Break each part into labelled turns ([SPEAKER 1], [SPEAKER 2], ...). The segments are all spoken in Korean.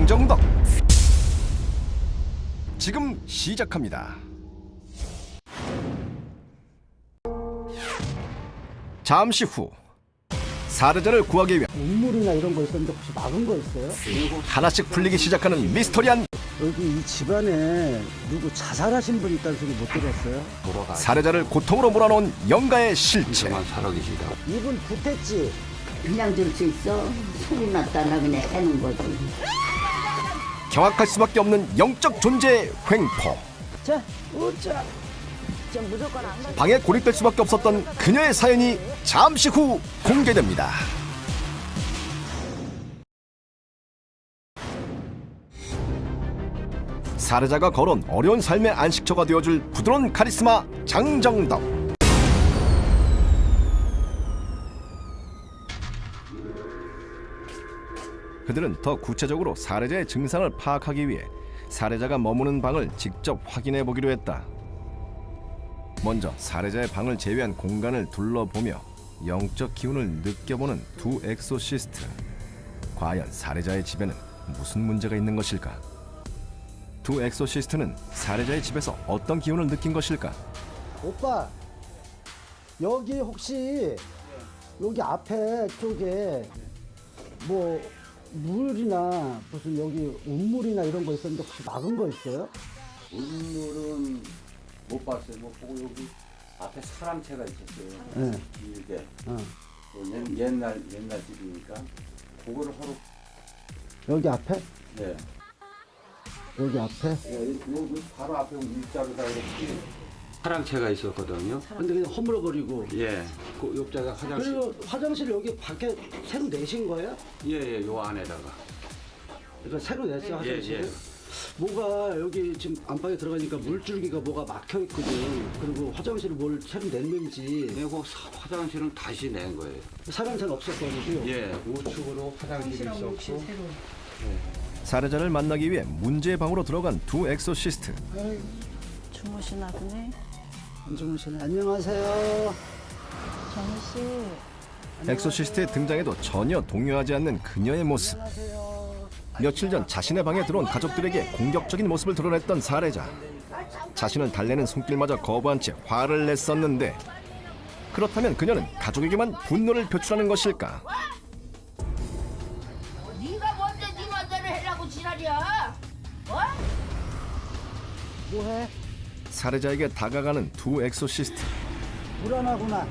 [SPEAKER 1] 장정덕. 지금 시작합니다. 잠시 후 살해자를 구하기 위해
[SPEAKER 2] 인물이나 이런 거 있었는데 혹시 막은 거 있어요?
[SPEAKER 1] 하나씩 풀리기 시작하는 미스터리한
[SPEAKER 2] 여기 이 집안에 누구 자살하신 분 있다는 소리 못 들었어요?
[SPEAKER 1] 살해자를 고통으로 몰아넣은 영가의 실체.
[SPEAKER 3] 살아계시다.
[SPEAKER 2] 이분 구태지.
[SPEAKER 4] 그냥 줄 수 있어? 소리 났다나 그냥 해는 거지.
[SPEAKER 1] 경악할 수밖에 없는 영적 존재의 횡포.
[SPEAKER 2] 자, 오자. 전 무조건 안 가.
[SPEAKER 1] 방에 고립될 수밖에 없었던 그녀의 사연이 잠시 후 공개됩니다. 살해자가 걸어온 어려운 삶의 안식처가 되어줄 부드러운 카리스마 장정덕. 그들은 더 구체적으로 살해자의 증상을 파악하기 위해 살해자가 머무는 방을 직접 확인해 보기로 했다. 먼저 살해자의 방을 제외한 공간을 둘러보며 영적 기운을 느껴보는 두 엑소시스트. 과연 살해자의 집에는 무슨 문제가 있는 것일까? 두 엑소시스트는 살해자의 집에서 어떤 기운을 느낀 것일까?
[SPEAKER 2] 오빠, 여기 혹시 여기 앞에 쪽에 뭐 물이나 무슨 여기 운물이나 이런 거 있었는데 혹시 막은 거 있어요?
[SPEAKER 3] 운물은 못 봤어요. 못 보고 여기 앞에 사람체가 있었어요.
[SPEAKER 2] 네.
[SPEAKER 3] 길게.
[SPEAKER 2] 어.
[SPEAKER 3] 옛날 집이니까 그거를 하루.
[SPEAKER 2] 여기 앞에?
[SPEAKER 3] 네.
[SPEAKER 2] 여기 앞에?
[SPEAKER 3] 여기 바로 앞에 일자로다 이렇게 사람체가 있었거든요.
[SPEAKER 2] 근데 그냥 허물어버리고.
[SPEAKER 3] 예. 그 옆자가 화장실.
[SPEAKER 2] 그리고 화장실 여기 밖에 새로 내신 거예요?
[SPEAKER 3] 예, 요 안에다가.
[SPEAKER 2] 그러니까 새로 냈어요, 화장실을?
[SPEAKER 3] 예.
[SPEAKER 2] 뭐가 여기 지금 안방에 들어가니까 물줄기가 뭐가 막혀 있거든. 그리고 화장실을 뭘 새로 냈는지.
[SPEAKER 3] 내고 화장실은 다시 낸 거예요.
[SPEAKER 2] 사람새는 없었거든요.
[SPEAKER 3] 예. 우측으로 화장실이 있었고.
[SPEAKER 1] 살해자를 만나기 위해 문제의 방으로 들어간 두 엑소시스트.
[SPEAKER 5] 주무시나 보네.
[SPEAKER 2] 안정훈 씨는 안녕하세요.
[SPEAKER 5] 정우 씨.
[SPEAKER 1] 엑소시스트의 등장에도 전혀 동요하지 않는 그녀의 모습.
[SPEAKER 2] 안녕하세요.
[SPEAKER 1] 며칠 전 자신의 방에 들어온 가족들에게 공격적인 모습을 드러냈던 살해자. 자신을 달래는 손길마저 거부한 채 화를 냈었는데, 그렇다면 그녀는 가족에게만 분노를 표출하는 것일까?
[SPEAKER 6] 네가 먼저 네 맘대로 해라고 지랄이야. 어?
[SPEAKER 2] 뭐해?
[SPEAKER 1] 살해자에게 다가가는 두 엑소시스트.
[SPEAKER 2] 불안하구나.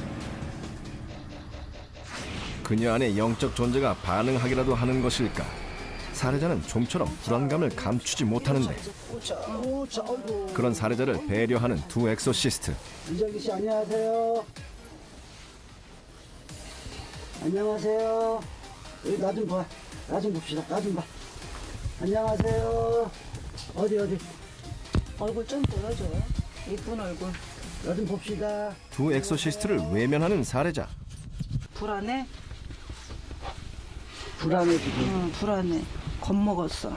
[SPEAKER 1] 그녀 안에 영적 존재가 반응하기라도 하는 것일까? 살해자는 좀처럼 불안감을 감추지 못하는데,
[SPEAKER 2] 오자, 어이구.
[SPEAKER 1] 그런 살해자를 배려하는 두 엑소시스트.
[SPEAKER 2] 이정기 씨 안녕하세요. 안녕하세요. 여기 나 좀 봐. 나 좀 봅시다. 나 좀 봐. 안녕하세요. 어디?
[SPEAKER 5] 얼굴 좀 보여줘요. 이쁜 얼굴.
[SPEAKER 2] 나 좀 봅시다.
[SPEAKER 1] 두 엑소시스트를 외면하는 살해자.
[SPEAKER 5] 불안해?
[SPEAKER 2] 불안해 지금.
[SPEAKER 5] 응, 불안해. 겁먹었어.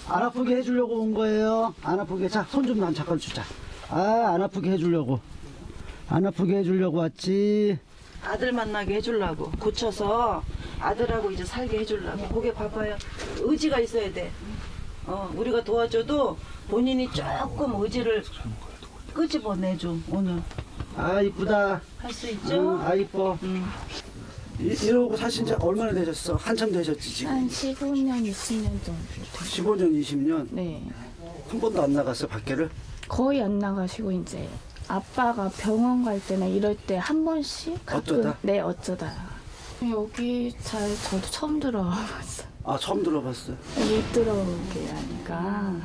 [SPEAKER 2] 안 아프게 해주려고 온 거예요. 안 아프게. 자, 손 좀 난 잠깐 주자. 아, 안 아프게 해주려고. 안 아프게 해주려고 왔지.
[SPEAKER 5] 아들 만나게 해주려고. 고쳐서 아들하고 이제 살게 해주려고. 거기 봐봐요. 의지가 있어야 돼. 우리가 도와줘도 본인이 조금 의지를 끄집어내줘, 오늘.
[SPEAKER 2] 아, 이쁘다.
[SPEAKER 5] 할 수 있죠?
[SPEAKER 2] 아, 이뻐. 이러고 사신 지 얼마나 되셨어? 한참 되셨지, 지금?
[SPEAKER 7] 한 15년, 20년 정도.
[SPEAKER 2] 15년, 20년?
[SPEAKER 7] 네.
[SPEAKER 2] 한 번도 안 나갔어, 밖에를?
[SPEAKER 7] 거의 안 나가시고 이제 아빠가 병원 갈 때나 이럴 때 한 번씩 가끔.
[SPEAKER 2] 어쩌다?
[SPEAKER 7] 네, 어쩌다. 여기 잘 저도 처음 들어봤어요.
[SPEAKER 2] 아, 처음 들어봤어요.
[SPEAKER 7] 못 들어오게 하니까.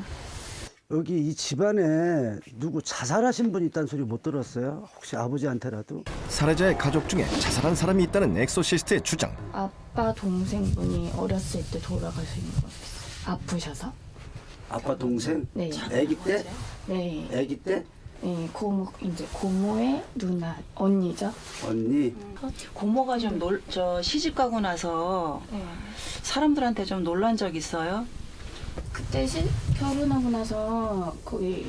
[SPEAKER 2] 여기 이 집안에 누구 자살하신 분 있다는 소리 못 들었어요? 혹시 아버지한테라도?
[SPEAKER 1] 살해자의 가족 중에 자살한 사람이 있다는 엑소시스트의 주장.
[SPEAKER 7] 아빠 동생분이 어렸을 때 돌아가신 것 같아요. 아프셔서?
[SPEAKER 2] 아빠 동생?
[SPEAKER 7] 네.
[SPEAKER 2] 아기 때?
[SPEAKER 7] 네.
[SPEAKER 2] 아기 때?
[SPEAKER 7] 네, 이제 고모의 누나, 언니죠?
[SPEAKER 2] 언니?
[SPEAKER 5] 고모가 좀 시집 가고 나서
[SPEAKER 7] 네.
[SPEAKER 5] 사람들한테 좀 놀란 적 있어요?
[SPEAKER 7] 그때 결혼하고 나서 거기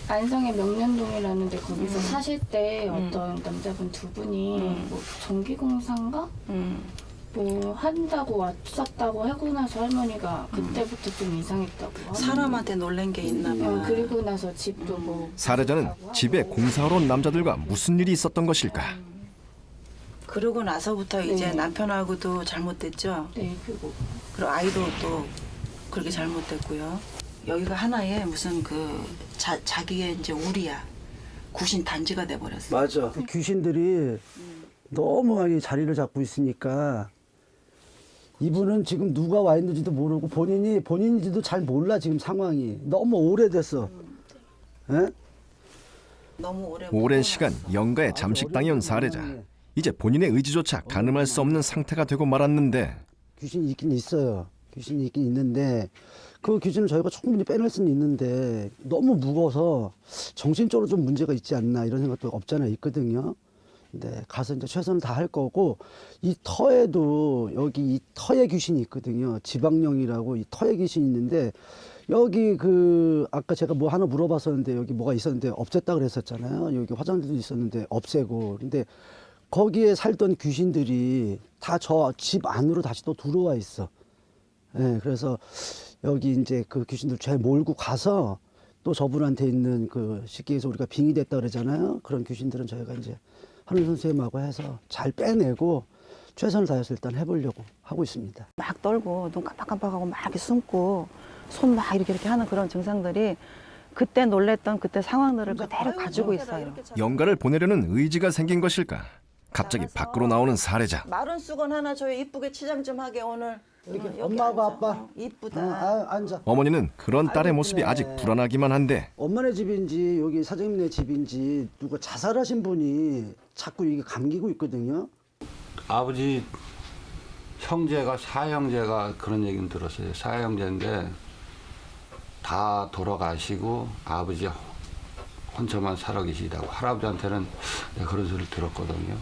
[SPEAKER 7] 안성의 명륜동이라는 데 거기서 사실 때 어떤 남자분 두 분이 뭐 전기공사인가? 뭐 한다고 왔었다고 하고 나서 할머니가 그때부터 좀 이상했다고 하는
[SPEAKER 5] 사람한테 놀란 게 있나 봐.
[SPEAKER 7] 그리고 나서 집도 뭐
[SPEAKER 1] 사례자는 집에 공사하러 온 남자들과 무슨 일이 있었던 것일까?
[SPEAKER 5] 그러고 나서부터 이제
[SPEAKER 7] 네.
[SPEAKER 5] 남편하고도 잘못됐죠.
[SPEAKER 7] 네, 그리고
[SPEAKER 5] 아이도 또 그렇게 잘못됐고요. 여기가 하나의 무슨 자기의 이제 우리야. 구신 단지가 돼버렸어.
[SPEAKER 2] 맞아. 귀신들이 너무 많이 자리를 잡고 있으니까 이분은 지금 누가 와 있는지도 모르고 본인인지도 잘 몰라. 지금 상황이 너무 오래됐어. 예?
[SPEAKER 5] 너무
[SPEAKER 1] 오랜 시간 영가에 잠식당해온 사례자. 이제 본인의 의지조차 가늠할 수 없는 상태가 되고 말았는데
[SPEAKER 2] 귀신이 있긴 있어요. 귀신이 있긴 있는데 그 귀신을 저희가 충분히 빼낼 수는 있는데 너무 무거워서 정신적으로 좀 문제가 있지 않나 이런 생각도 없잖아 있거든요. 근데 가서 이제 최선을 다할 거고 이 터에도 여기 이 터에 귀신이 있거든요. 지방령이라고 이 터에 귀신이 있는데 여기 아까 제가 뭐 하나 물어봤었는데 여기 뭐가 있었는데 없앴다 그랬었잖아요. 여기 화장실도 있었는데 없애고 근데 거기에 살던 귀신들이 다 저 집 안으로 다시 또 들어와 있어. 예, 그래서 여기 이제 그 귀신들 잘 몰고 가서 또 저분한테 있는 그 쉽게 해서 우리가 빙의 됐다 그러잖아요. 그런 귀신들은 저희가 이제 하늘 선생님하고 해서 잘 빼내고 최선을 다해서 일단 해보려고 하고 있습니다.
[SPEAKER 8] 막 떨고 눈 깜빡깜빡하고 막 이렇게 숨고 손 막 이렇게 하는 그런 증상들이 그때 놀랬던 그때 상황들을 그대로 가지고 있어요.
[SPEAKER 1] 영가를 보내려는 의지가 생긴 것일까? 갑자기 밖으로 나오는 사례자.
[SPEAKER 5] 마른 수건 하나 줘요. 이쁘게 치장 좀 하게 오늘.
[SPEAKER 2] 이렇게 엄마하고
[SPEAKER 5] 앉아.
[SPEAKER 2] 아빠.
[SPEAKER 5] 이쁘다.
[SPEAKER 2] 앉아.
[SPEAKER 1] 어머니는 그런 딸의 모습이 아직 불안하기만 한데
[SPEAKER 2] 엄마네 집인지 여기 사장님네 집인지 누가 자살하신 분이 자꾸 이게 감기고 있거든요.
[SPEAKER 3] 아버지 형제가 사형제가 그런 얘기는 들었어요. 사형제인데 다 돌아가시고 아버지 혼자만 살아 계시다고. 할아버지한테는 내가 그런 소리를 들었거든요.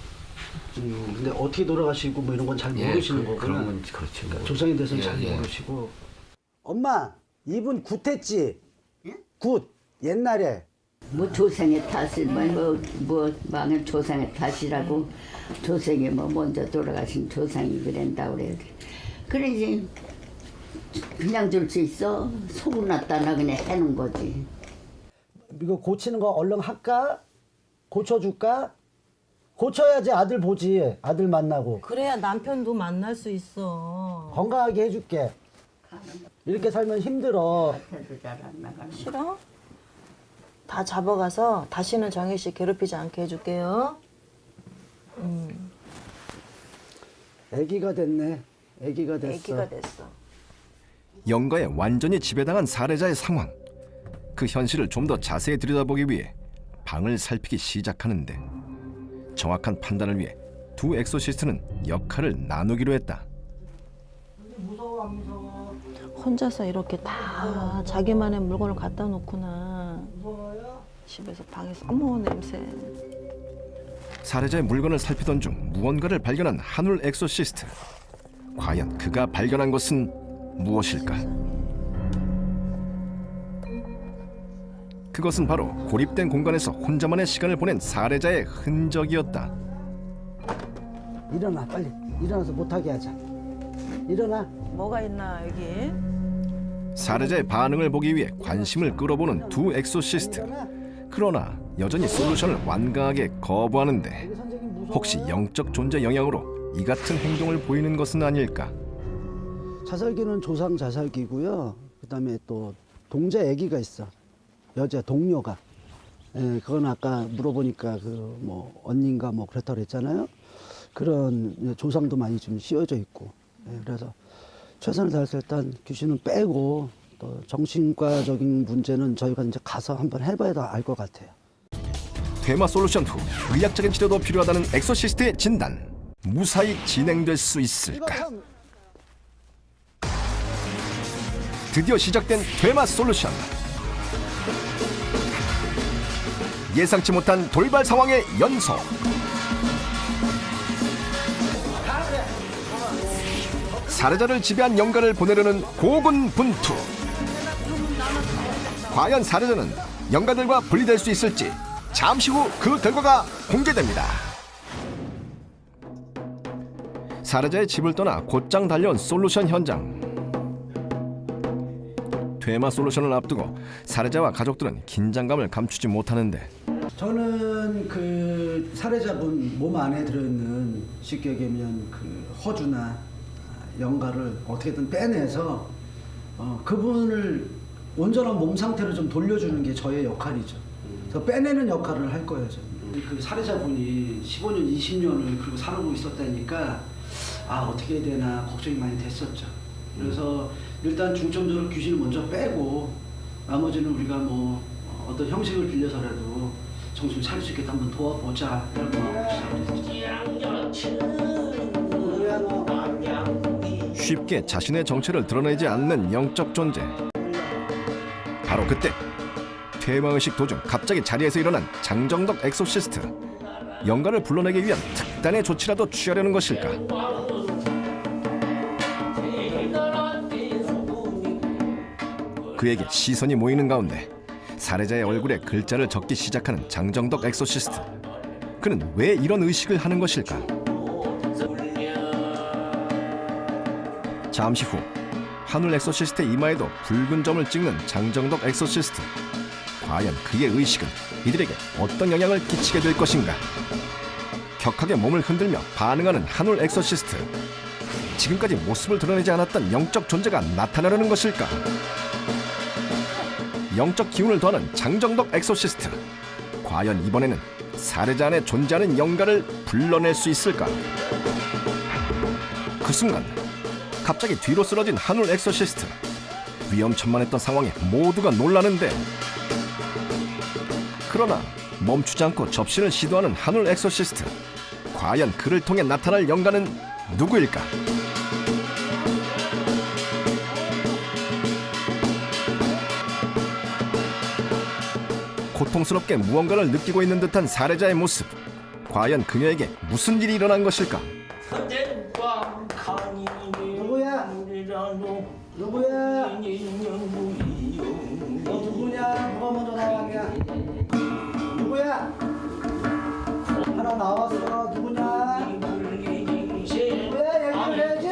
[SPEAKER 2] 근데 어떻게 돌아가시고 뭐 이런 건 잘 모르시는 거구나.
[SPEAKER 3] 그런 건 그렇지. 뭐.
[SPEAKER 2] 조상에 대해서는
[SPEAKER 3] 예,
[SPEAKER 2] 잘
[SPEAKER 3] 예.
[SPEAKER 2] 모르시고. 엄마, 이분 굿했지? 굿. 옛날에.
[SPEAKER 4] 뭐 조상의 탓을 뭐 망한 조상의 탓이라고 조상이 뭐 먼저 돌아가신 조상이 그랬다 그래. 그래 이제 그냥 줄 수 있어? 소문 났다나 그냥 해놓은 거지.
[SPEAKER 2] 이거 고치는 거 얼른 할까? 고쳐줄까? 고쳐야지 아들 보지. 아들 만나고.
[SPEAKER 9] 그래야 남편도 만날 수 있어.
[SPEAKER 2] 건강하게 해줄게. 이렇게 살면 힘들어.
[SPEAKER 4] 밭에도 잘 안 나가는.
[SPEAKER 9] 싫어? 다 잡아가서 다시는 정혜 씨 괴롭히지 않게 해줄게요.
[SPEAKER 2] 애기가 됐네. 애기가 됐어.
[SPEAKER 9] 애기가 됐어.
[SPEAKER 1] 영가에 완전히 지배당한 사례자의 상황. 그 현실을 좀 더 자세히 들여다보기 위해 방을 살피기 시작하는데 정확한 판단을 위해 두 엑소시스트는 역할을 나누기로 했다.
[SPEAKER 9] 혼자서 이렇게 다 자기만의 물건을 갖다 놓구나. 집에서 방에서 어머 냄새.
[SPEAKER 1] 사례자의 물건을 살피던 중 무언가를 발견한 한울 엑소시스트. 과연 그가 발견한 것은 무엇일까? 그것은 바로 고립된 공간에서 혼자만의 시간을 보낸 사례자의 흔적이었다.
[SPEAKER 2] 일어나 빨리. 일어나서 못하게 하자. 일어나.
[SPEAKER 9] 뭐가 있나 여기?
[SPEAKER 1] 사례자의 반응을 보기 위해 관심을 끌어보는 두 엑소시스트. 그러나 여전히 솔루션을 완강하게 거부하는데 혹시 영적 존재 영향으로 이 같은 행동을 보이는 것은 아닐까?
[SPEAKER 2] 자살기는 조상 자살기고요. 그다음에 또 동자 아기가 있어. 여자 동료가. 예, 그건 아까 물어보니까 그 뭐 언니인가 뭐 그렇다고 그랬잖아요. 그런 조상도 많이 좀 씌워져 있고. 예, 그래서 최선을 다해서 일단 귀신은 빼고 또 정신과적인 문제는 저희가 이제 가서 한번 해봐야 알 것 같아요.
[SPEAKER 1] 퇴마 솔루션 후 의학적인 치료도 필요하다는 엑소시스트의 진단. 무사히 진행될 수 있을까? 드디어 시작된 퇴마 솔루션. 예상치 못한 돌발 상황의 연속. 사례자를 지배한 영가를 보내려는 고군분투. 과연 사례자는 영가들과 분리될 수 있을지 잠시 후 그 결과가 공개됩니다. 살해자의 집을 떠나 곧장 달려온 솔루션 현장. 퇴마 솔루션을 앞두고 살해자와 가족들은 긴장감을 감추지 못하는데
[SPEAKER 2] 저는 그 살해자분 몸 안에 들어있는 쉽게 얘기하면 그 허주나 영가를 어떻게든 빼내서 그분을 온전한 몸 상태로 좀 돌려주는 게 저의 역할이죠. 그래서 빼내는 역할을 할 거예요. 저는. 그 살해자분이 15년, 20년을 그리고 살고 있었다니까 어떻게 해야 되나 걱정이 많이 됐었죠. 그래서 일단 중점적으로 귀신을 먼저 빼고 나머지는 우리가 뭐 어떤 형식을 빌려서라도 정신 차릴 수 있게 한번 도와보자 이런 마음으로 시작했죠.
[SPEAKER 1] 쉽게 자신의 정체를 드러내지 않는 영적 존재. 바로 그때 퇴마의식 도중 갑자기 자리에서 일어난 장정덕 엑소시스트. 영가를 불러내기 위한 특단의 조치라도 취하려는 것일까? 그에게 시선이 모이는 가운데 살해자의 얼굴에 글자를 적기 시작하는 장정덕 엑소시스트. 그는 왜 이런 의식을 하는 것일까? 잠시 후 하늘 엑소시스트의 이마에도 붉은 점을 찍는 장정덕 엑소시스트. 과연 그의 의식은 이들에게 어떤 영향을 끼치게 될 것인가? 격하게 몸을 흔들며 반응하는 하늘 엑소시스트. 지금까지 모습을 드러내지 않았던 영적 존재가 나타나려는 것일까? 영적 기운을 더하는 장정덕 엑소시스트. 과연 이번에는 살해자 안에 존재하는 영가를 불러낼 수 있을까? 그 순간 갑자기 뒤로 쓰러진 하늘 엑소시스트. 위험천만했던 상황에 모두가 놀라는데 그러나 멈추지 않고 접신을 시도하는 하늘 엑소시스트. 과연 그를 통해 나타날 영가는 누구일까? 고통스럽게 무언가를 느끼고 있는 듯한 살해자의 모습. 과연 그녀에게 무슨 일이 일어난 것일까?
[SPEAKER 2] 누구야? 누구야? 너 누구냐? 누가 먼저 나왔냐? 누구야? 하나 나왔어. 누구냐? 누구야? 얘기를 해야지.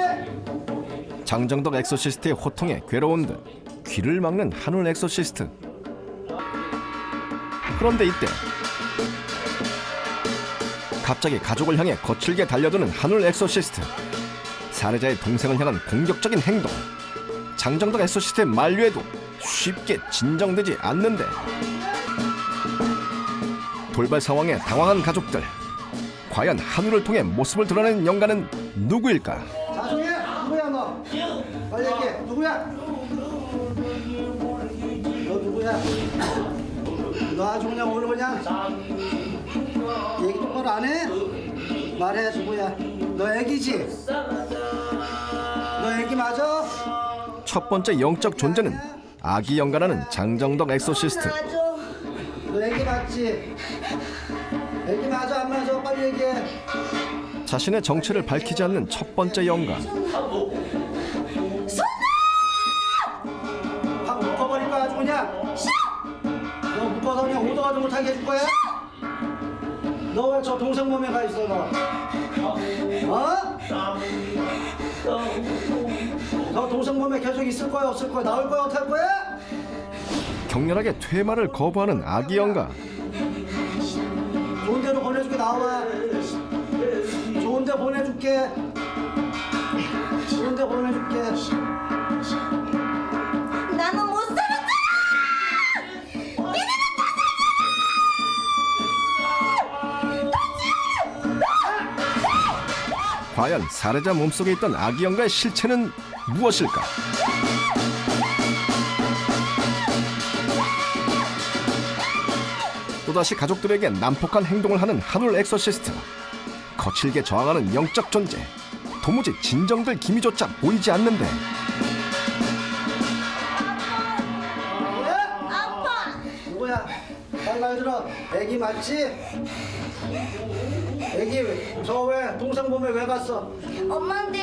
[SPEAKER 1] 장정덕 엑소시스트의 호통에 괴로운 듯 귀를 막는 하늘 엑소시스트. 그런데 이때 갑자기 가족을 향해 거칠게 달려드는 하늘 엑소시스트. 살해자의 동생을 향한 공격적인 행동. 장정덕 엑소시스트의 만류에도 쉽게 진정되지 않는데 돌발 상황에 당황한 가족들. 과연 하늘을 통해 모습을 드러낸 영가는 누구일까?
[SPEAKER 2] 자중해. 누구야 너? 빨리 얘기해. 누구야? 너 누구야? 너 아주 그냥 오늘 그냥 얘기 똑바로 안 해? 말해. 누구야? 너 애기지? 너 애기 맞아?
[SPEAKER 1] 첫 번째 영적 존재는 아기 영가라는 장정덕 엑소시스트.
[SPEAKER 2] 너 애기 맞지? 애기 맞아 안 맞아? 빨리 얘기해.
[SPEAKER 1] 자신의 정체를 밝히지 않는 첫 번째 영가.
[SPEAKER 2] 확 묶어버릴 거야 아주 그냥. 너 묶어서 그냥 오도가도 못하게 해줄 거야? 너 왜 저 동생 몸에 가 있어 너? 어? 너 동생 몸에 계속 있을 거야 없을 거야? 나올 거야 어떡할 거야?
[SPEAKER 1] 격렬하게 퇴마를 거부하는 아기 영가.
[SPEAKER 2] 좋은 데로 보내줄게. 나와. 좋은 데 보내줄게. 좋은 데 보내줄게.
[SPEAKER 6] 나는 못 살았잖아.
[SPEAKER 1] 과연 살해자 몸속에 있던 아기 영가의 실체는 무엇일까? 또다시 가족들에게 난폭한 행동을 하는 하늘 엑소시스트. 거칠게 저항하는 영적 존재. 도무지 진정될 기미조차 보이지 않는데
[SPEAKER 2] 누구야? 빨리 말 들어. 애기 맞지? 애기 저 왜 동생 몸에 왜 갔어?
[SPEAKER 6] 엄마인데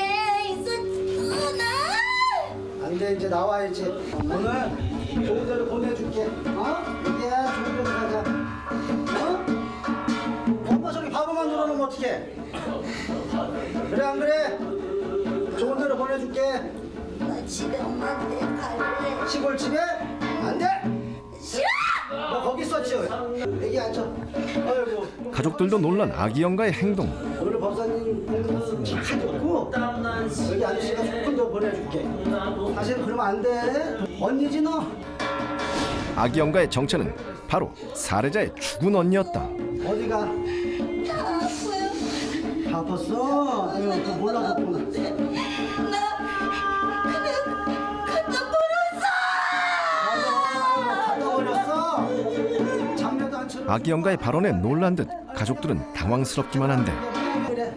[SPEAKER 6] 있었구나.
[SPEAKER 2] 안 돼. 이제 나와야지. 오늘 좋은 데로 보내줄게. 어? 애기야 좋은 데로 가자. 어? 엄마 저기 바보만 들어놓으면 어떡해? 어떻게? 그래 안 그래? 좋은 데로 보내줄게.
[SPEAKER 6] 나 집에 엄마한테 갈래.
[SPEAKER 2] 시골 집에? 안 돼. 싫어. 너 거기 있었지? 애기 앉아. 아이고.
[SPEAKER 1] 가족들도 놀란 아기 영가의 행동.
[SPEAKER 2] 오늘 법사님 공부 잘 듣고 여기 아저씨가 좋은 데 보내줄게. 사실 그러면 안 돼. 언니지 너.
[SPEAKER 1] 아기 영가의 정체는 바로 살해자의 죽은 언니였다.
[SPEAKER 2] 어디가?
[SPEAKER 6] 다 아파요.
[SPEAKER 2] 다 아팠어? 아유, 그거 몰라줬구나.
[SPEAKER 6] 나 그냥 갖다 버렸어.
[SPEAKER 2] 가다 버렸어? 장면도 안 쳐.
[SPEAKER 1] 아기 영가의 발언에 놀란 듯 가족들은 당황스럽기만 한데
[SPEAKER 2] 그래.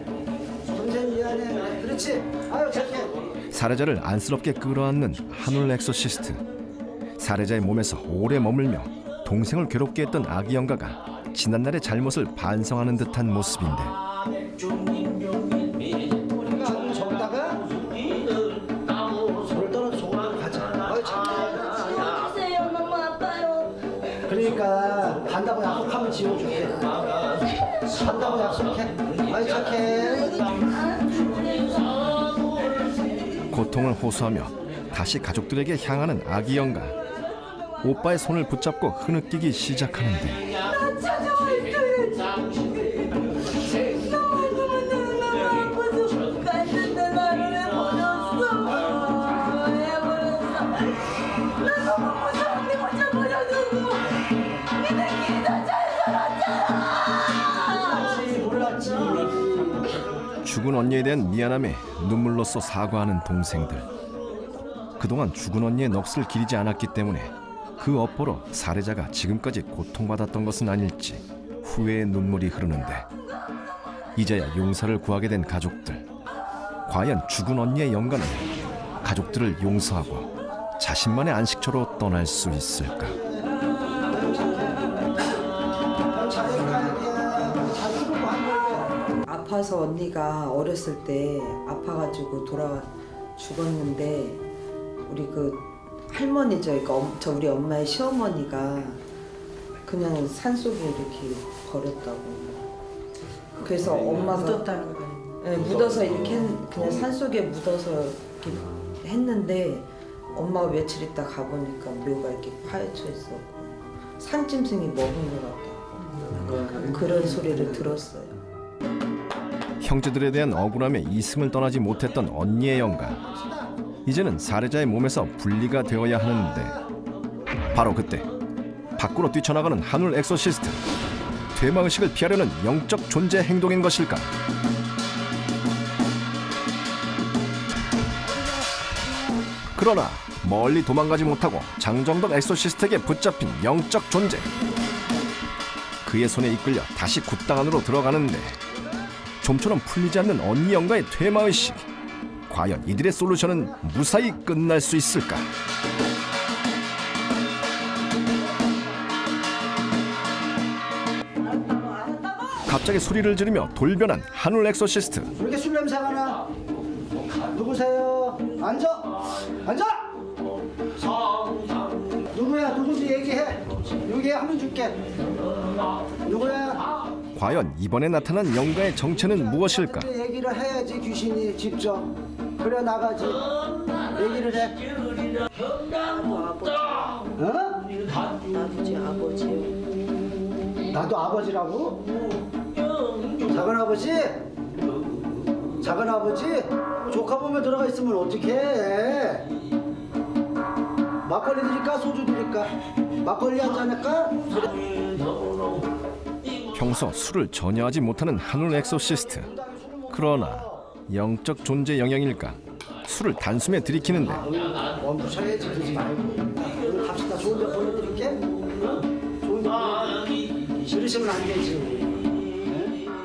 [SPEAKER 2] 선생님 미안해. 그렇지. 아유, 착해.
[SPEAKER 1] 살해자를 안쓰럽게 끌어안는 한울 엑소시스트. 살해자의 몸에서 오래 머물며 동생을 괴롭게 했던 아기 영가가 지난날의 잘못을 반성하는 듯한 모습인데
[SPEAKER 2] 우리가 저기다가 손을 떨어져 저기로 가자. 아유, 착해.
[SPEAKER 6] 주세요. 너무 아파요.
[SPEAKER 2] 그러니까 간다고 약속하면 지워줄게. 간다고 약속해. 아유, 착해.
[SPEAKER 1] 고통을 호소하며 다시 가족들에게 향하는 아기 영가. 오빠의 손을 붙잡고 흐느끼기 시작하는데
[SPEAKER 6] 나 찾아와 있어야지. 너무 아파서 갔는데 나를 왜 버렸어? 왜 버렸어? 나 너무 무서운데 혼자 버려두고 니네끼리 다 잘 살았잖아.
[SPEAKER 2] 몰랐지.
[SPEAKER 1] 죽은 언니에 대한 미안함에 눈물로써 사과하는 동생들. 그동안 죽은 언니의 넋을 기리지 않았기 때문에 그 업보로 살해자가 지금까지 고통받았던 것은 아닐지 후회의 눈물이 흐르는데 이제야 용서를 구하게 된 가족들. 과연 죽은 언니의 영가는 가족들을 용서하고 자신만의 안식처로 떠날 수 있을까?
[SPEAKER 10] 아파서 언니가 어렸을 때 아파가지고 죽었는데 우리 그 할머니죠, 그러니까 우리 엄마의 시어머니가 그냥 산속에 이렇게 버렸다고. 그래서 엄마가
[SPEAKER 9] 묻었다는 거예요.
[SPEAKER 10] 네, 묻어서 이렇게 그냥 산속에 묻어서 이렇게 했는데 엄마가 며칠 있다 가보니까 묘가 이렇게 파헤쳐 있었고 산짐승이 먹은 것 같다고 그런 소리를 들었어요.
[SPEAKER 1] 형제들에 대한 억울함에 이승을 떠나지 못했던 언니의 영가. 이제는 살해자의 몸에서 분리가 되어야 하는데 바로 그때 밖으로 뛰쳐나가는 한울 엑소시스트. 퇴마의식을 피하려는 영적 존재 행동인 것일까? 그러나 멀리 도망가지 못하고 장정덕 엑소시스트에게 붙잡힌 영적 존재. 그의 손에 이끌려 다시 굿당 안으로 들어가는데 좀처럼 풀리지 않는 언니 영가의 퇴마의식. 과연 이들의 솔루션은 무사히 끝날 수 있을까? 갑자기 소리를 지르며 돌변한 한울 엑소시스트.
[SPEAKER 2] 왜 이렇게 술 냄새가 나? 누구세요? 앉아! 앉아! 누구야? 누군지 얘기해. 얘기하면 줄게. 누구야?
[SPEAKER 1] 과연 이번에 나타난 영가의 정체는 무엇일까?
[SPEAKER 2] 얘기를 해야지 귀신이 직접. 그래 나가지. 얘기를 해.
[SPEAKER 10] 나도 아버지.
[SPEAKER 2] 어?
[SPEAKER 10] 나도 제 아버지.
[SPEAKER 2] 나도 아버지라고? 작은 아버지? 작은 아버지? 조카 보면 들어가 있으면 어떡해? 막걸리 드릴까? 소주 드릴까? 막걸리 한 잔 할까?
[SPEAKER 1] 평소 술을 전혀 하지 못하는 한울 엑소시스트. 그러나 영적 존재 영향일까? 술을 단숨에 들이키는데
[SPEAKER 2] 멈춰야지 그러지 말고. 오늘 갑시다. 좋은 데 보내드릴게. 좋은 데 보내드릴게. 들으시면 안 되지.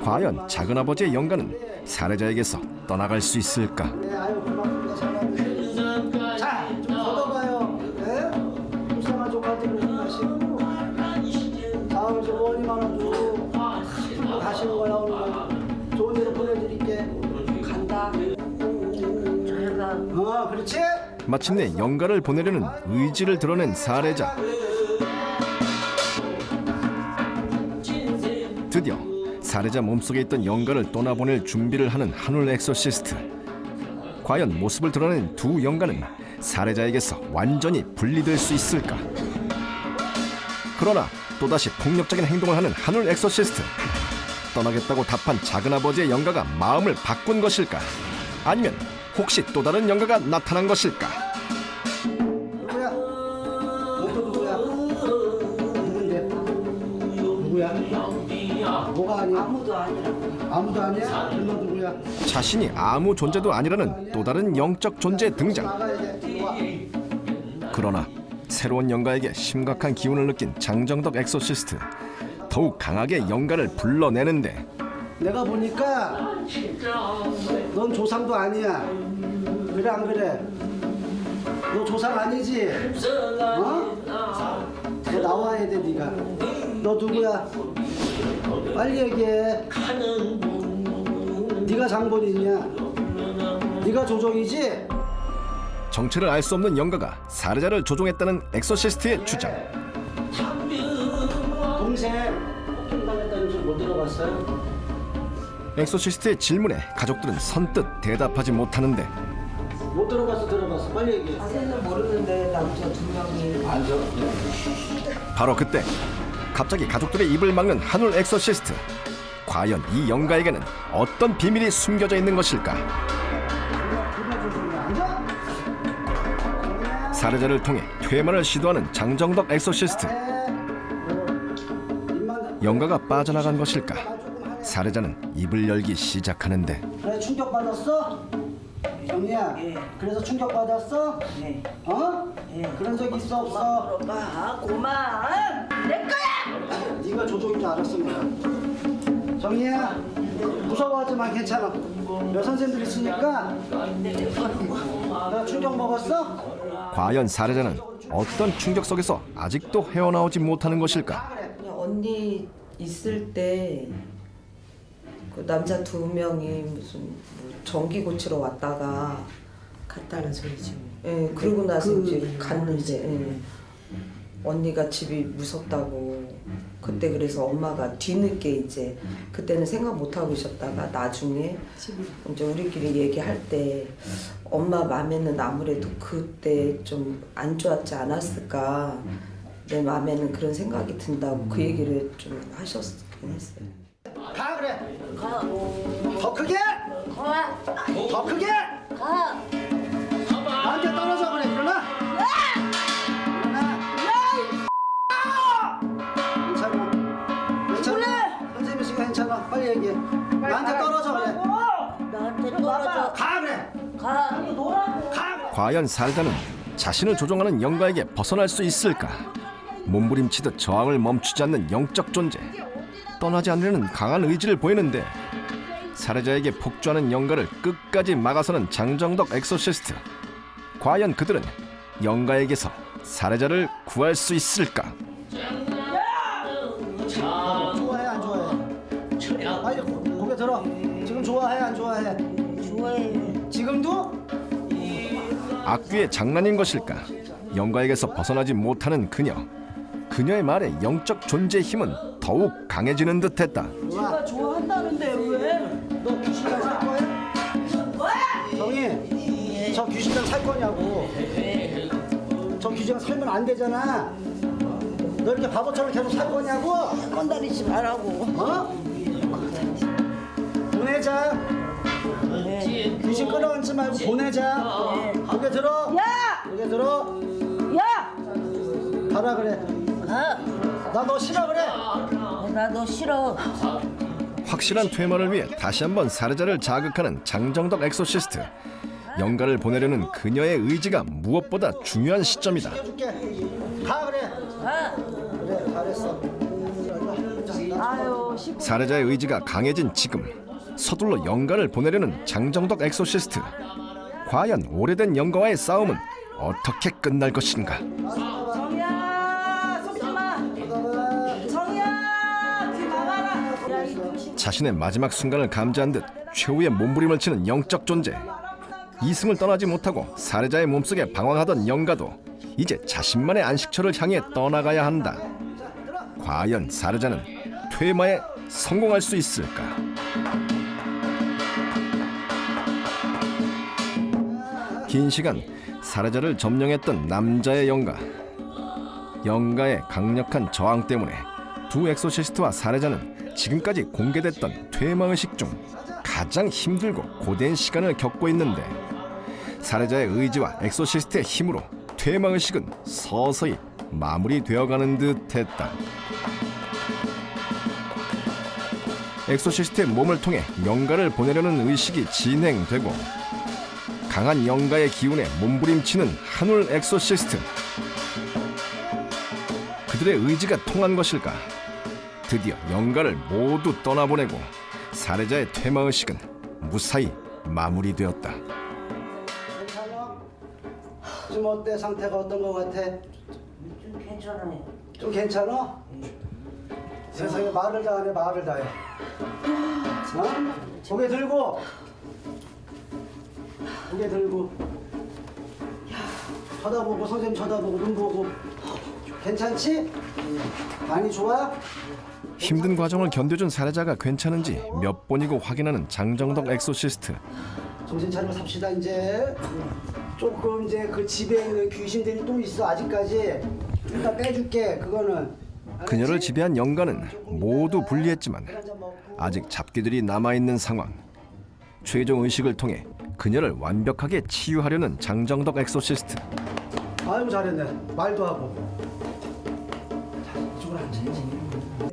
[SPEAKER 1] 과연 작은아버지의 영가는 살해자에게서 떠나갈 수 있을까?
[SPEAKER 2] 네, 아유 고맙습니다. 잘하네. 자, 좀 걷어봐요. 네? 불쌍한 조카들 그러지 마시고. 다음에 저 원이 많아도 가시는 거야 오늘. 좋은 데로 보내드릴게.
[SPEAKER 10] 간다.
[SPEAKER 2] 그렇지?
[SPEAKER 1] 마침내 영가를 보내려는 의지를 드러낸 살해자. 드디어 살해자 몸속에 있던 영가를 떠나보낼 준비를 하는 한울 엑소시스트. 과연 모습을 드러낸 두 영가는 살해자에게서 완전히 분리될 수 있을까? 그러나 또다시 폭력적인 행동을 하는 한울 엑소시스트. 떠나겠다고 답한 작은아버지의 영가가 마음을 바꾼 것일까? 아니면 혹시 또 다른 영가가 나타난 것일까?
[SPEAKER 2] 누구야? 너도 누구야? 누군데? 누구야? 뭐가 아니야?
[SPEAKER 5] 아무도 아니라고.
[SPEAKER 2] 아무도 아니야? 너 누구야?
[SPEAKER 1] 자신이 아무 존재도 아니라는 또 다른 영적 존재 등장.
[SPEAKER 2] 나가야 돼. 이리 와.
[SPEAKER 1] 그러나 새로운 영가에게 심각한 기운을 느낀 장정덕 엑소시스트. 더욱 강하게 영가를 불러내는데
[SPEAKER 2] 내가 보니까 넌 조상도 아니야. 그래 안 그래? 너 조상 아니지? 어? 너 나와야 돼 네가. 너 누구야? 빨리 얘기해. 네가 장본인이야. 네가 조종이지?
[SPEAKER 1] 정체를 알 수 없는 영가가 살해자를 조종했다는 엑소시스트의 주장.
[SPEAKER 2] 동생 폭행당했다는 줄 못 들어봤어요?
[SPEAKER 1] 엑소시스트의 질문에 가족들은 선뜻 대답하지 못하는데
[SPEAKER 2] 못 들어봤어 들어봤어 빨리 얘기해.
[SPEAKER 10] 자세는 모르는데 남자 2명이
[SPEAKER 1] 바로 그때 갑자기 가족들의 입을 막는 한울 엑소시스트. 과연 이 영가에게는 어떤 비밀이 숨겨져 있는 것일까? 살해자를 통해 퇴마를 시도하는 장정덕 엑소시스트. 영가가 빠져나간 것일까? 살해자는 입을 열기 시작하는데
[SPEAKER 2] 그래 충격받았어? 정이야 그래서 충격받았어?
[SPEAKER 5] 네.
[SPEAKER 2] 어? 그런 적 있어 없어?
[SPEAKER 5] 오빠 고마워. 내 거야.
[SPEAKER 2] 네가 조종인 줄 알았어 내가. 정이야 무서워하지 마 괜찮아. 여선생들 있으니까. 너 충격 먹었어?
[SPEAKER 1] 과연 살해자는 어떤 충격 속에서 아직도 헤어나오지 못하는 것일까?
[SPEAKER 10] 그냥 언니 있을 때 그 남자 2명이 무슨 뭐 전기 고치러 왔다가
[SPEAKER 9] 갔다는 소리지.
[SPEAKER 10] 예, 그러고 나서 이제 갔는데 예. 언니가 집이 무섭다고 그때 그래서 엄마가 뒤늦게 이제 그때는 생각 못 하고 있었다가 나중에 이제 우리끼리 얘기할 때 엄마 마음에는 아무래도 그때 좀 안 좋았지 않았을까 내 마음에는 그런 생각이 든다고 그 얘기를 좀 하셨긴 했어요.
[SPEAKER 2] 가 그래. 더 크게. 더 크게. 나한테 떨어져 그래 일어나. 일어나. 괜찮아. 괜찮아. 선생님 있으니까 괜찮아. 빨리 얘기해. 나한테 떨어져 그래.
[SPEAKER 6] 나한테 떨어져.
[SPEAKER 2] 가 그래.
[SPEAKER 6] 가. 놀라고.
[SPEAKER 2] 가.
[SPEAKER 1] 과연 살해자는 자신을 조종하는 영가에게 벗어날 수 있을까? 몸부림치듯 저항을 멈추지 않는 영적 존재. 떠나지 않으려는 강한 의지를 보이는데 살해자에게 폭주하는 영가를 끝까지 막아서는 장정덕 엑소시스트. 과연 그들은 영가에게서 살해자를 구할 수 있을까?
[SPEAKER 2] 좋아해 안 좋아해? 빨리 고개 들어. 지금 좋아해 안 좋아해?
[SPEAKER 6] 좋아해.
[SPEAKER 2] 지금도?
[SPEAKER 1] 악귀의 장난인 것일까? 영가에게서 벗어나지 못하는 그녀. 그녀의 말에 영적 존재의 힘은 더욱 강해지는 듯했다.
[SPEAKER 2] 내가
[SPEAKER 5] 좋아한다는데 왜?
[SPEAKER 2] 너 귀신장 살 거야? 정희, 저 귀신장 살 거냐고. 저 귀신장 살면 안 되잖아. 너 이렇게 바보처럼 계속 살 거냐고?
[SPEAKER 5] 건다리지 말라고.
[SPEAKER 2] 어? 보내자. 귀신 끌어안지 말고 보내자. 고개 들어.
[SPEAKER 5] 야!
[SPEAKER 2] 고개 들어.
[SPEAKER 5] 야!
[SPEAKER 2] 가라 그래.
[SPEAKER 6] 가.
[SPEAKER 2] 나 너 싫어 그래.
[SPEAKER 6] 나 너 싫어.
[SPEAKER 1] 확실한 퇴마를 위해 다시 한번 살해자를 자극하는 장정덕 엑소시스트. 영가를 보내려는 그녀의 의지가 무엇보다 중요한 시점이다.
[SPEAKER 2] 줄게. 가 그래.
[SPEAKER 6] 가.
[SPEAKER 2] 그래 잘했어.
[SPEAKER 5] 아유,
[SPEAKER 1] 살해자의 의지가 강해진 지금 서둘러 영가를 보내려는 장정덕 엑소시스트. 과연 오래된 영가와의 싸움은 어떻게 끝날 것인가?
[SPEAKER 5] 정이야, 속지 마. 정이야, 귀 막아라. 야, 이 귀신.
[SPEAKER 1] 자신의 마지막 순간을 감지한 듯 최후의 몸부림을 치는 영적 존재. 이승을 떠나지 못하고 살해자의 몸속에 방황하던 영가도 이제 자신만의 안식처를 향해 떠나가야 한다. 과연 살해자는 퇴마에 성공할 수 있을까? 긴 시간 살해자를 점령했던 남자의 영가의 강력한 저항 때문에 두 엑소시스트와 살해자는 지금까지 공개됐던 퇴마의식 중 가장 힘들고 고된 시간을 겪고 있는데, 살해자의 의지와 엑소시스트의 힘으로 퇴마의식은 서서히 마무리되어가는 듯했다. 엑소시스트의 몸을 통해 영가를 보내려는 의식이 진행되고, 강한 영가의 기운에 몸부림치는 한울 엑소시스트. 그들의 의지가 통한 것일까? 드디어 영가를 모두 떠나보내고 살해자의 퇴마의식은 무사히 마무리되었다.
[SPEAKER 2] 괜찮아? 지금 어때? 상태가 어떤 것 같아?
[SPEAKER 9] 좀 괜찮아요.
[SPEAKER 2] 좀 괜찮아? 세상에 말을 다 하네, 말을 다 해. 어? 고개 들고. 고개 들고. 쳐다보고, 선생님 쳐다보고, 눈 보고. 괜찮지? 많이 좋아?
[SPEAKER 1] 힘든 과정을 견뎌준 살해자가 괜찮은지 몇 번이고 확인하는 장정덕 엑소시스트.
[SPEAKER 2] 정신 차리고 삽시다 이제. 조금 이제 그 집에 있는 귀신들이 또 있어 아직까지. 일단 빼줄게 그거는.
[SPEAKER 1] 그녀를 지배한 영가는 모두 분리했지만 아직 잡귀들이 남아있는 상황. 최종 의식을 통해 그녀를 완벽하게 치유하려는 장정덕 엑소시스트.
[SPEAKER 2] 아이고 잘했네. 말도 하고. 자, 이쪽으로 앉아야지.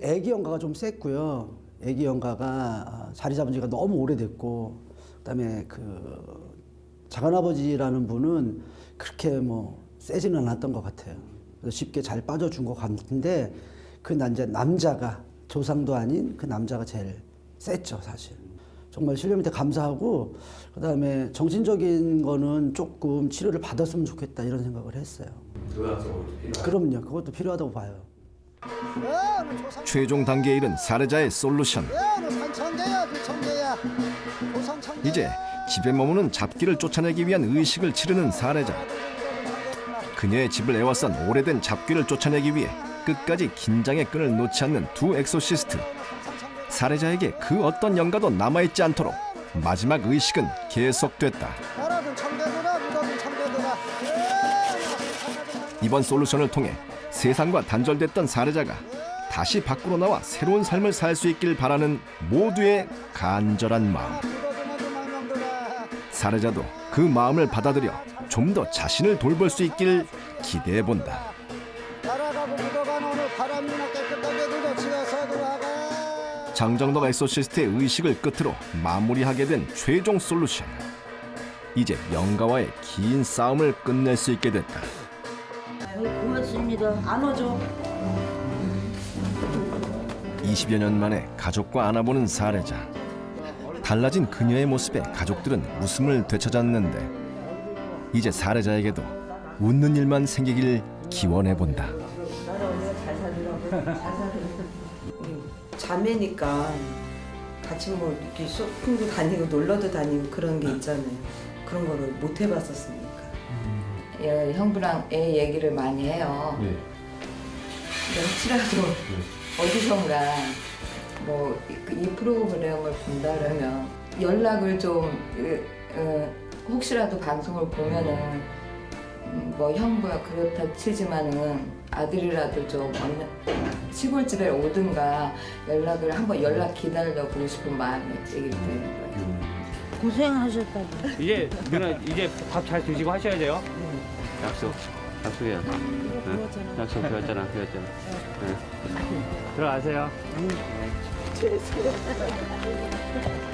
[SPEAKER 2] 애기 영가가 좀 셌고요. 애기 영가가 자리 잡은 지가 너무 오래됐고, 그다음에 그 작은아버지라는 분은 그렇게 뭐 세지는 않았던 것 같아요. 그래서 쉽게 잘 빠져준 것 같은데, 그 남자가 조상도 아닌 그 남자가 제일 셌죠 사실. 정말 신령한테 감사하고, 그다음에 정신적인 거는 조금 치료를 받았으면 좋겠다 이런 생각을 했어요. 그럼요, 그것도 필요하다고 봐요.
[SPEAKER 1] 최종 단계에 이른 살해자의 솔루션. 이제 집에 머무는 잡귀를 쫓아내기 위한 의식을 치르는 살해자. 그녀의 집을 에워싼 오래된 잡귀를 쫓아내기 위해 끝까지 긴장의 끈을 놓지 않는 두 엑소시스트. 살해자에게 그 어떤 영가도 남아있지 않도록 마지막 의식은 계속됐다. 이번 솔루션을 통해 세상과 단절됐던 살해자가 다시 밖으로 나와 새로운 삶을 살 수 있길 바라는 모두의 간절한 마음. 살해자도 그 마음을 받아들여 좀 더 자신을 돌볼 수 있길 기대해본다. 장정덕 엑소시스트의 의식을 끝으로 마무리하게 된 최종 솔루션. 이제 영가와의 긴 싸움을 끝낼 수 있게 됐다.
[SPEAKER 9] 고맙습니다. 안아줘.
[SPEAKER 1] 20여 년 만에 가족과 안아보는 살해자. 달라진 그녀의 모습에 가족들은 웃음을 되찾았는데, 이제 살해자에게도 웃는 일만 생기길 기원해본다.
[SPEAKER 10] 자매니까 같이 뭐 이렇게 쇼핑도 다니고 놀러도 다니고 그런 게 있잖아요. 그런 거를 못 해봤었으니까.
[SPEAKER 11] 형부랑 애 얘기를 많이 해요. 혹시라도 어디선가 뭐 이 프로그램을 본다 그러면 연락을 좀 혹시라도 방송을 보면은 뭐 형부야 그렇다 치지만은 아들이라도 좀 시골집에 오든가 연락을 한번 연락 기다려보고 싶은 마음이 들기 때문에.
[SPEAKER 9] 고생하셨다고.
[SPEAKER 12] 이제 누나 이제 밥 잘 드시고 하셔야 돼요. 약속이야. 약속 배웠잖아. 들어가세요.
[SPEAKER 9] 죄송해요.